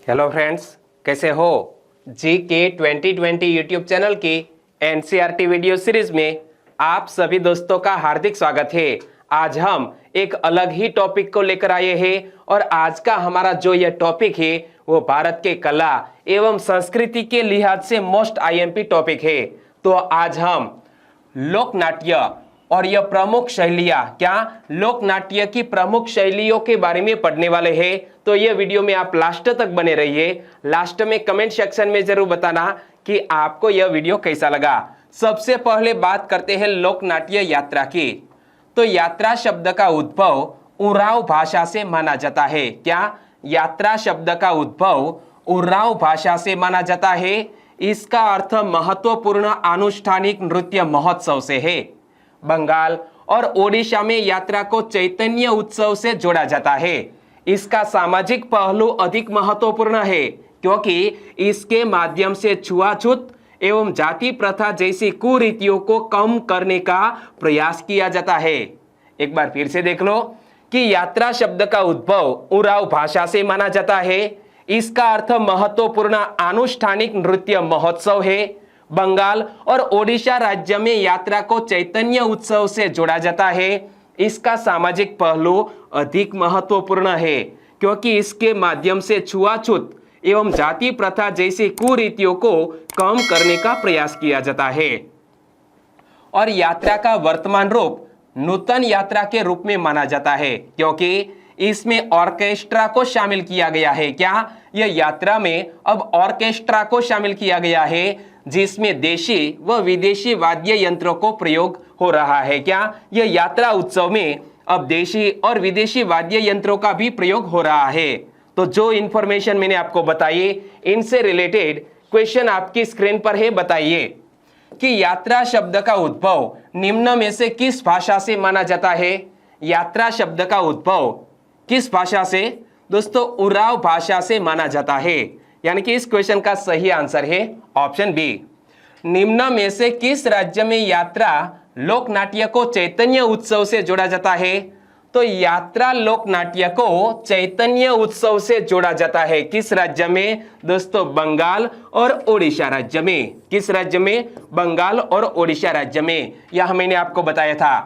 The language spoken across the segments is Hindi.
हेलो फ्रेंड्स, कैसे हो। GK 2020 यूट्यूब चैनल की NCERT वीडियो सीरीज में आप सभी दोस्तों का हार्दिक स्वागत है। आज हम एक अलग ही टॉपिक को लेकर आए हैं और आज का हमारा जो यह टॉपिक है वो भारत के कला एवं संस्कृति के लिहाज से मोस्ट IMP टॉपिक है। तो आज हम लोक नाट्य और यह प्रमुख शैलियां, क्या लोक नाट्य की प्रमुख शैलियों के बारे में पढ़ने वाले हैं। तो यह वीडियो में आप लास्ट तक बने रहिए। लास्ट में कमेंट सेक्शन में जरूर बताना कि आपको यह वीडियो कैसा लगा। सबसे पहले बात करते हैं लोक नाट्य यात्रा की। तो यात्रा शब्द का उद्भव उरांव भाषा से माना जाता है। क्या यात्रा शब्द का उद्भव उरांव भाषा से माना जाता है। इसका अर्थ महत्वपूर्ण अनुष्ठानिक नृत्य महोत्सव से है। बंगाल और ओडिशा में यात्रा को चैतन्य उत्सव से जोड़ा जाता है। इसका सामाजिक पहलू अधिक महत्वपूर्ण है क्योंकि इसके माध्यम से छुआछूत एवं जाति प्रथा जैसी कुरीतियों को कम करने का प्रयास किया जाता है। एक बार फिर से देख लो कि यात्रा शब्द का उद्भव उरांव भाषा से माना जाता है। इसका अर्थ महत्वपूर्ण अनुष्ठानिक नृत्य महोत्सव है। बंगाल और ओडिशा राज्य में यात्रा को चैतन्य उत्सव से जोड़ा जाता है। इसका सामाजिक पहलू अधिक महत्वपूर्ण है क्योंकि इसके माध्यम से छुआछूत एवं जाति प्रथा जैसी कुरीतियों को कम करने का प्रयास किया जाता है। और यात्रा का वर्तमान रूप नूतन यात्रा के रूप में माना जाता है क्योंकि इसमें ऑर्केस्ट्रा को शामिल किया गया है। क्या यह यात्रा में अब ऑर्केस्ट्रा को शामिल किया गया है जिसमें देशी व विदेशी वाद्य यंत्रों को प्रयोग हो रहा है। क्या यह यात्रा उत्सव में अब देशी और विदेशी वाद्य यंत्रों का भी प्रयोग हो रहा है। तो जो इंफॉर्मेशन मैंने आपको बताई इनसे रिलेटेड क्वेश्चन आपकी स्क्रीन पर है। बताइए कि यात्रा शब्द का उद्भव निम्न में से किस भाषा से माना जाता है। यात्रा शब्द का उद्भव किस भाषा से? दोस्तों उरांव भाषा से माना जाता है। यानी कि इस क्वेश्चन का सही आंसर है ऑप्शन बी। निम्न में से किस राज्य में यात्रा लोक नाट्य को चैतन्य उत्सव से जोड़ा जाता है? तो यात्रा लोक नाट्य को चैतन्य उत्सव से जोड़ा जाता है। किस राज्य में? दोस्तों बंगाल और ओडिशा राज्य में। किस राज्य में? बंगाल और ओडिशा राज्य में। यह मैंने आपको बताया था।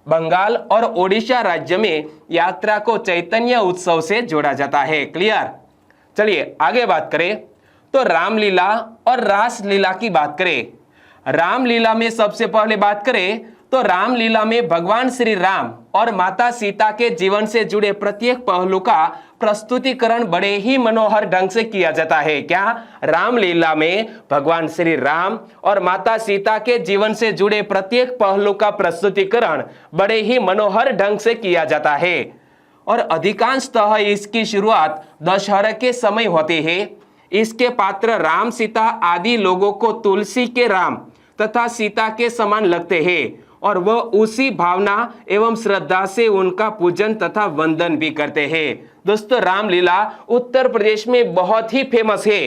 बंगाल और ओडिशा राज्य में यात्रा को चैतन्य उत्सव से जोड़ा जाता है। क्लियर? चलिए आगे बात करें तो रामलीला और रासलीला की बात करें। रामलीला में सबसे पहले बात करें तो रामलीला में भगवान श्री राम और माता सीता के जीवन से जुड़े प्रत्येक पहलू का प्रस्तुतिकरण बड़े ही मनोहर ढंग से किया जाता है। क्या रामलीला में भगवान श्री राम और माता सीता के जीवन से जुड़े प्रत्येक पहलू का प्रस्तुतिकरण बड़े ही मनोहर ढंग से किया जाता है और अधिकांशतः इसकी शुरुआत दशहरा के समय होती है। इसके पात्र राम सीता आदि लोगों को तुलसी के राम तथा सीता के समान लगते हैं और वह उसी भावना एवं श्रद्धा से उनका पूजन तथा वंदन भी करते हैं। दोस्तों रामलीला उत्तर प्रदेश में बहुत ही फेमस है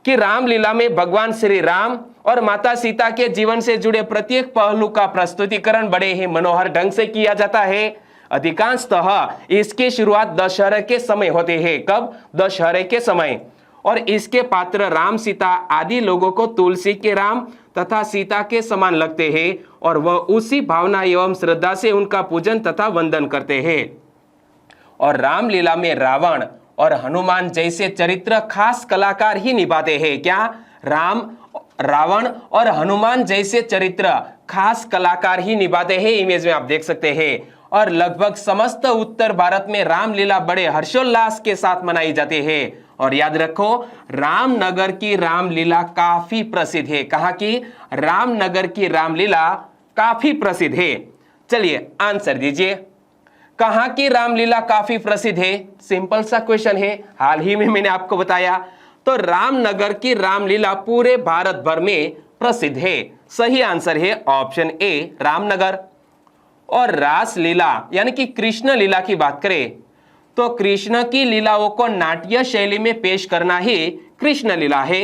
कि रामलीला में भगवान श्री राम और माता सीता के जीवन से जुड़े प्रत्येक पहलू का प्रस्तुतिकरण बड़े ही मनोहर ढंग से किया जाता है। अधिकांशतः इसकी शुरुआत दशहरे के समय होते हैं। कब? दशहरे के समय। और इसके पात्र राम सीता आदि लोगों को तुलसी के राम तथा सीता के समान लगते हैं और वह उसी भावना एवं श्रद्धा से उनका पूजन तथा वंदन करते हैं। और रामलीला में रावण और हनुमान जैसे चरित्र खास कलाकार ही निभाते हैं। क्या? रावण और हनुमान जैसे चरित्र खास कलाकार ही निभाते हैं। इमेज में आप देख सकते हैं। और लगभग समस्त उत्तर भारत में रामलीला बड़े हर्षोल्लास के साथ मनाई जाती है। और याद रखो रामनगर की रामलीला काफी प्रसिद्ध है। कहां की? रामनगर की रामलीला काफी प्रसिद्ध है। चलिए आंसर दीजिए, कहां की रामलीला काफी प्रसिद्ध है? सिंपल सा क्वेश्चन है, हाल ही में मैंने आपको बताया। तो रामनगर की रामलीला पूरे भारत भर में प्रसिद्ध है। सही आंसर है ऑप्शन ए रामनगर। और रासलीला यानी कि कृष्ण लीला की बात करें तो कृष्ण की लीलाओं को नाट्य शैली में पेश करना ही कृष्ण लीला है।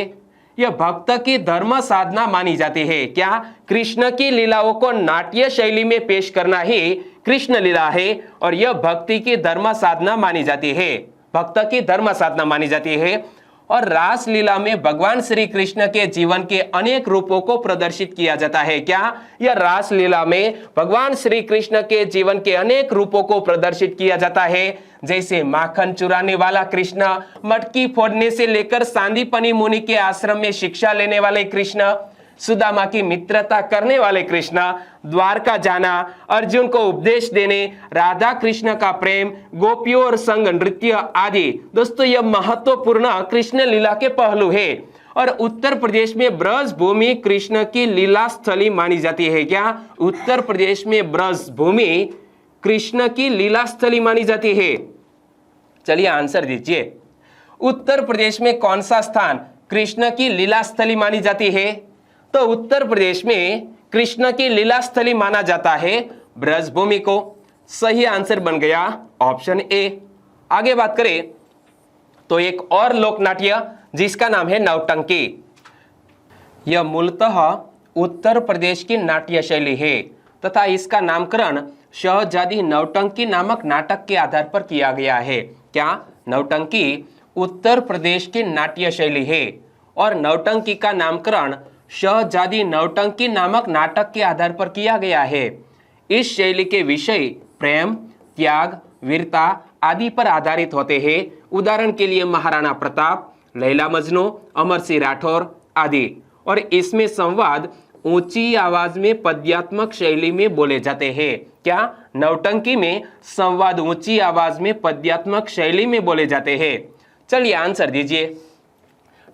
यह भक्त की धर्म साधना मानी जाती है। क्या? कृष्ण की लीलाओं को नाट्य शैली में पेश करना ही कृष्ण लीला है और यह भक्ति की धर्म साधना मानी जाती है। भक्त की धर्म साधना मानी जाती है। और रासलीला में भगवान श्री कृष्ण के जीवन के अनेक रूपों को प्रदर्शित किया जाता है। क्या? यह रासलीला में भगवान श्री कृष्ण के जीवन के अनेक रूपों को प्रदर्शित किया जाता है, जैसे माखन चुराने वाला कृष्ण, मटकी फोड़ने से लेकर सांदीपनी मुनि के आश्रम में शिक्षा लेने वाले कृष्ण, सुदामा की मित्रता करने वाले कृष्ण, द्वारका जाना, अर्जुन को उपदेश देने, राधा कृष्ण का प्रेम, गोपियों और संग नृत्य आदि। दोस्तों, यह महत्वपूर्ण कृष्ण लीला के पहलू है। और उत्तर प्रदेश में ब्रज भूमि कृष्ण की लीला स्थली मानी जाती है। क्या? उत्तर प्रदेश में ब्रज भूमि कृष्ण की लीला स्थली मानी जाती है। चलिए आंसर दीजिए। उत्तर प्रदेश में कौन सा स्थान कृष्ण की लीला स्थली मानी जाती है? तो उत्तर प्रदेश में कृष्ण की लीला स्थली माना जाता है ब्रजभूमि को। सही आंसर बन गया ऑप्शन ए। आगे बात करें तो एक और लोक नाट्य जिसका नाम है नौटंकी। यह मूलतः उत्तर प्रदेश की नाट्य शैली है तथा इसका नामकरण शहजादी नौटंकी नामक नाटक के आधार पर किया गया है। क्या? नौटंकी उत्तर प्रदेश की नाट्य शैली है और नौटंकी का नामकरण शहजादी नौटंकी नामक नाटक के आधार पर किया गया है। इस शैली के विषय प्रेम, त्याग, वीरता आदि पर आधारित होते हैं। उदाहरण के लिए महाराणा प्रताप, लैला मजनू, अमर सिंह राठौर आदि। और इसमें संवाद ऊंची आवाज में पद्यात्मक शैली में बोले जाते हैं। क्या? नौटंकी में संवाद ऊंची आवाज में पद्यात्मक शैली में बोले जाते हैं। चलिए आंसर दीजिए।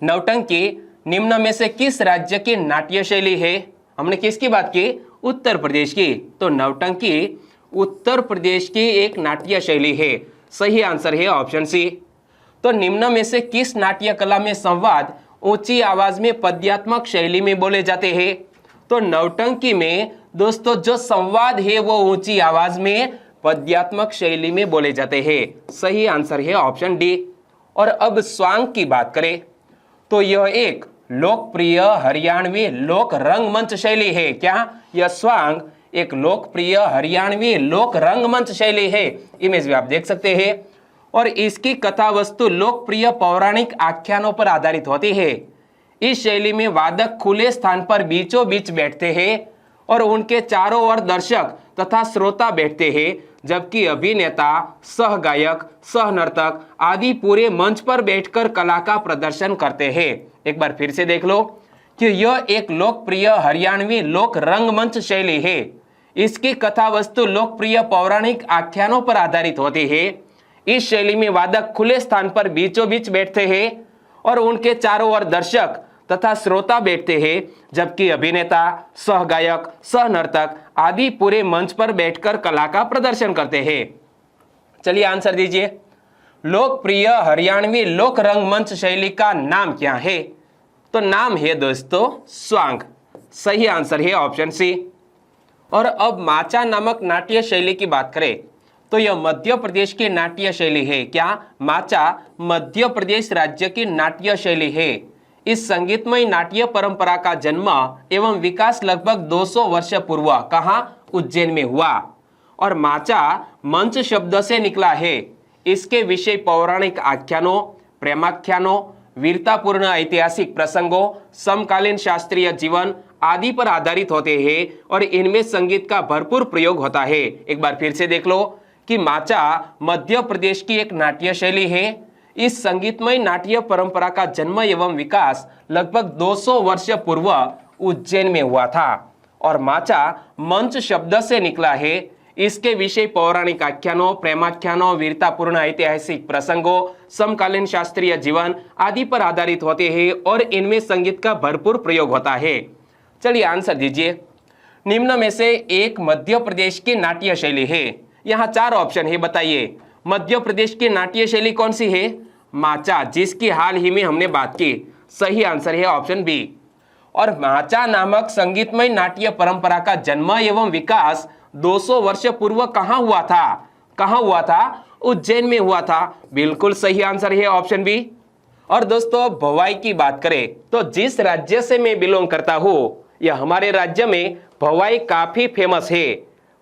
नौटंकी निम्न में से किस राज्य की नाट्य शैली है? हमने किसकी बात की? उत्तर प्रदेश की। तो नौटंकी उत्तर प्रदेश की एक नाट्य शैली है। सही आंसर है ऑप्शन सी। तो निम्न में से किस नाट्य कला में संवाद ऊंची आवाज में पद्यात्मक शैली में बोले जाते हैं? तो नौटंकी में दोस्तों जो संवाद है वो ऊंची आवाज में पद्यात्मक शैली में बोले जाते हैं। सही आंसर है ऑप्शन डी। और अब स्वांग की बात करें तो यह एक लोकप्रिय हरियाणवी लोक रंगमंच शैली है। क्या? यह स्वांग एक लोकप्रिय हरियाणवी लोक रंगमंच शैली है। इमेज में आप देख सकते हैं। और इसकी कथा वस्तु लोकप्रिय पौराणिक आख्यानों पर आधारित होती है। इस शैली में वादक खुले स्थान पर बीचों बीच बैठते हैं और उनके चारों ओर दर्शक तथा श्रोता बैठते हैं, जबकि अभिनेता, सह गायक, सह नर्तक आदि पूरे मंच पर बैठकर कला का प्रदर्शन करते हैं। एक बार फिर से देख लो कि यह एक लोकप्रिय हरियाणवी लोक रंगमंच शैली है। इसकी कथा वस्तु लोकप्रिय पौराणिक आख्यानों पर आधारित होती है। इस शैली में वादक खुले स्थान पर बीचों बीच बैठते हैं और उनके चारों ओर दर्शक तथा श्रोता बैठते हैं, जबकि अभिनेता, सह गायक, सह नर्तक आदि पूरे मंच पर बैठकर कला का प्रदर्शन करते हैं। चलिए आंसर दीजिए। लोकप्रिय हरियाणवी लोक रंगमंच शैली का नाम क्या है? तो नाम है दोस्तों स्वांग। सही आंसर है ऑप्शन सी। और अब माचा नामक नाट्य शैली की बात करें तो यह मध्य प्रदेश की नाट्य शैली है। क्या? माचा मध्य प्रदेश राज्य की नाट्य शैली है। इस संगीतमय नाट्य परंपरा का जन्म एवं विकास लगभग 200 वर्ष पूर्व कहां? उज्जैन में हुआ। और माचा मंच शब्द से निकला है। इसके विषय पौराणिक आख्यानों, प्रेमाख्यानों, वीरतापूर्ण ऐतिहासिक प्रसंगों, समकालीन शास्त्रीय जीवन आदि पर आधारित होते हैं और इनमें संगीत का भरपूर प्रयोग होता है। एक बार फिर से देख लो कि माचा मध्य प्रदेश की एक नाट्य शैली है। इस संगीतमय नाट्य परंपरा का जन्म एवं विकास लगभग 200 वर्ष पूर्व उज्जैन में हुआ था। और माचा मंच शब्द से निकला है। इसके विषय पौराणिक आख्यानों, प्रेमाख्यानों, वीरतापूर्ण ऐतिहासिक प्रसंगों, समकालीन शास्त्रीय जीवन आदि पर आधारित होते हैं और इनमें संगीत का भरपूर प्रयोग होता है। चलिए आंसर दीजिए। निम्न में से एक मध्य प्रदेश की नाट्य शैली है। यहाँ 4 ऑप्शन है, बताइए मध्य प्रदेश की नाट्य शैली कौन सी है? माचा, जिसकी हाल ही में हमने बात की। सही आंसर है ऑप्शन बी। और माचा नामक संगीतमय नाट्य परंपरा का जन्म एवं विकास 200 वर्ष पूर्व कहां हुआ था? कहां हुआ था? उज्जैन में हुआ था। बिल्कुल सही आंसर है ऑप्शन बी। और दोस्तों भवाई की बात करें तो जिस राज्य से मैं बिलोंग करता हूं, यह हमारे राज्य में भवाई काफी फेमस है।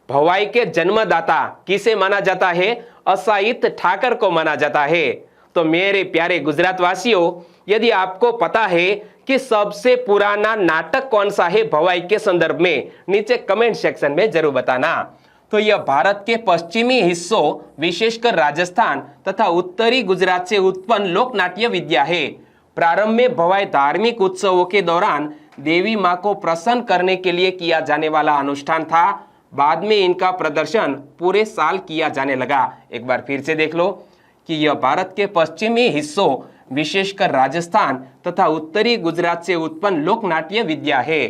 भवाई के जन्मदाता किसे माना जाता है? असाहित ठाकर को माना जाता है। तो मेरे प्यारे गुजरात वासियों, यदि आपको पता है कि सबसे पुराना नाटक कौन सा है भवाई के संदर्भ में, नीचे कमेंट सेक्शन में जरूर बताना। तो यह भारत के पश्चिमी हिस्सों विशेषकर राजस्थान तथा उत्तरी गुजरात से उत्पन्न लोक नाट्य विद्या है। प्रारंभ में भवाई धार्मिक उत्सवों के दौरान देवी मां को प्रसन्न करने के लिए किया जाने वाला अनुष्ठान था। बाद में इनका प्रदर्शन पूरे साल किया जाने लगा। एक बार फिर से देख लो कि यह भारत के पश्चिमी हिस्सों विशेषकर राजस्थान तथा उत्तरी गुजरात से उत्पन्न लोक नाट्य विद्या है।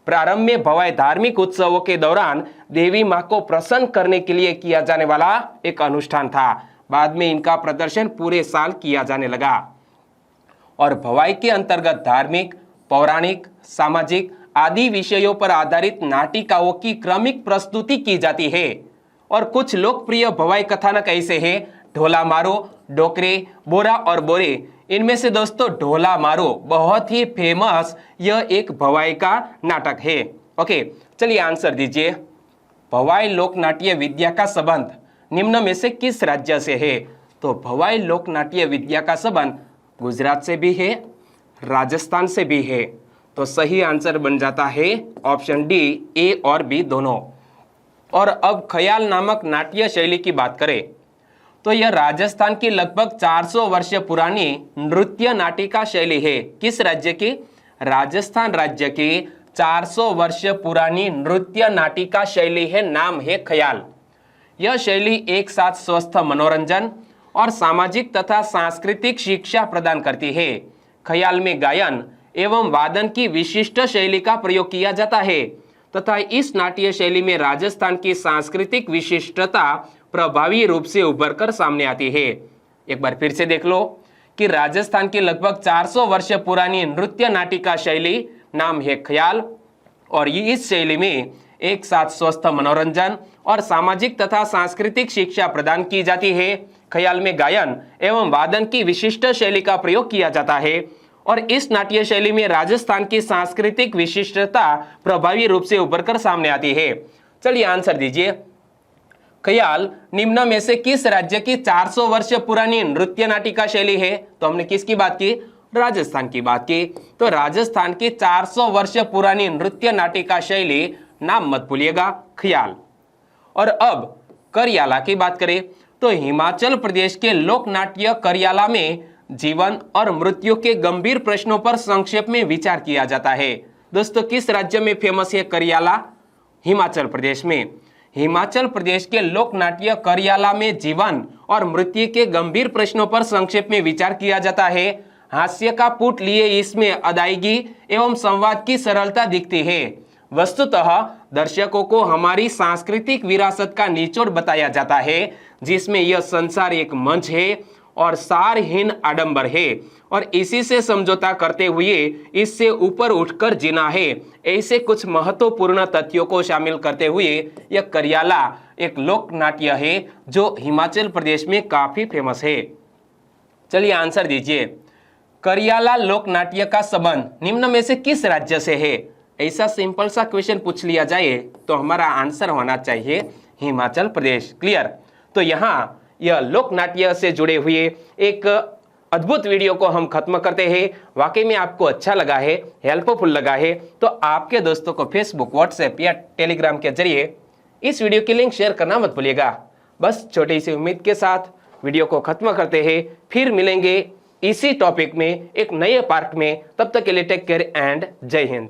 प्रारंभ में भवाई धार्मिक उत्सवों के दौरान देवी मां को प्रसन्न करने के लिए किया जाने वाला एक अनुष्ठान था। बाद में इनका प्रदर्शन पूरे साल किया जाने लगा। और भवाई के अंतर्गत धार्मिक, पौराणिक, सामाजिक आदि विषयों पर आधारित नाटिकाओं की क्रमिक प्रस्तुति की जाती है। और कुछ लोकप्रिय भवाई कथानक ऐसे हैं, ढोला मारो, डोकरे, बोरा और बोरे। इनमें से दोस्तों ढोला मारो बहुत ही फेमस यह एक भवाई का नाटक है। ओके, चलिए आंसर दीजिए। भवाई लोक नाट्य विद्या का संबंध निम्न में से किस राज्य से है? तो भवाई लोक नाट्य विद्या का संबंध गुजरात से भी है, राजस्थान से भी है। तो सही आंसर बन जाता है ऑप्शन डी, ए और बी दोनों। और अब ख्याल नामक नाट्य शैली की बात करें तो यह राजस्थान की लगभग 400 वर्ष पुरानी नृत्य नाटिका शैली है। किस राज्य की? राजस्थान राज्य की 400 वर्ष पुरानी नृत्य नाटिका शैली है, नाम है ख्याल। यह शैली एक साथ स्वस्थ मनोरंजन और सामाजिक तथा सांस्कृतिक शिक्षा प्रदान करती है। ख्याल में गायन एवं वादन की विशिष्ट शैली का प्रयोग किया जाता है तथा इस नाट्य शैली में राजस्थान की सांस्कृतिक विशिष्टता प्रभावी रूप से उभर कर सामने आती है। एक बार फिर से देख लो कि राजस्थान की लगभग 400 वर्ष पुरानी नृत्य नाटिका शैली नाम है ख्याल। और ये इस शैली में एक साथ स्वस्थ मनोरंजन और सामाजिक तथा सांस्कृतिक शिक्षा प्रदान की जाती है। ख्याल में गायन एवं वादन की विशिष्ट शैली का प्रयोग किया जाता है और इस नाट्य शैली में राजस्थान की सांस्कृतिक विशिष्टता प्रभावी रूप से उभर कर सामने आती है। चलिए आंसर दीजिए। ख्याल निम्न में से किस राज्य की 400 वर्ष पुरानी नृत्य नाटिका शैली है? तो हमने किसकी बात की? राजस्थान की बात की। तो राजस्थान की 400 वर्ष पुरानी नृत्य नाटिका शैली, नाम मत भूलिएगा, ख्याल। और अब करियाला की बात करें तो हिमाचल प्रदेश के लोक नाट्य करियाला में जीवन और मृत्यु के गंभीर प्रश्नों पर संक्षेप में विचार किया जाता है। दोस्तों किस राज्य में फेमस है करियाला? हिमाचल प्रदेश में। हिमाचल प्रदेश के लोक नाट्य करियाला में जीवन और मृत्यु के गंभीर प्रश्नों पर संक्षेप में विचार किया जाता है। हास्य का पुट लिए इसमें अदायगी एवं संवाद की सरलता दिखती है। वस्तुतः दर्शकों को हमारी सांस्कृतिक विरासत का निचोड़ बताया जाता है, जिसमें यह संसार एक मंच है और सारहीन आडंबर है और इसी से समझौता करते हुए इससे ऊपर उठकर जीना है। ऐसे कुछ महत्वपूर्ण तथ्यों को शामिल करते हुए यह करियाला एक लोक नाट्य है जो हिमाचल प्रदेश में काफी फेमस है। चलिए आंसर दीजिए। करियाला लोक नाट्य का संबंध निम्न में से किस राज्य से है? ऐसा सिंपल सा क्वेश्चन पूछ लिया जाए तो हमारा आंसर होना चाहिए हिमाचल प्रदेश। क्लियर? तो यहाँ यह लोक नाट्य से जुड़े हुए एक अद्भुत वीडियो को हम खत्म करते हैं। वाकई में आपको अच्छा लगा है, हेल्पफुल लगा है तो आपके दोस्तों को फेसबुक, व्हाट्सएप या टेलीग्राम के जरिए इस वीडियो की लिंक शेयर करना मत भूलिएगा। बस छोटी सी उम्मीद के साथ वीडियो को खत्म करते हैं, फिर मिलेंगे इसी टॉपिक में एक नए पार्ट में। तब तक के लिए टेक केयर एंड जय हिंद।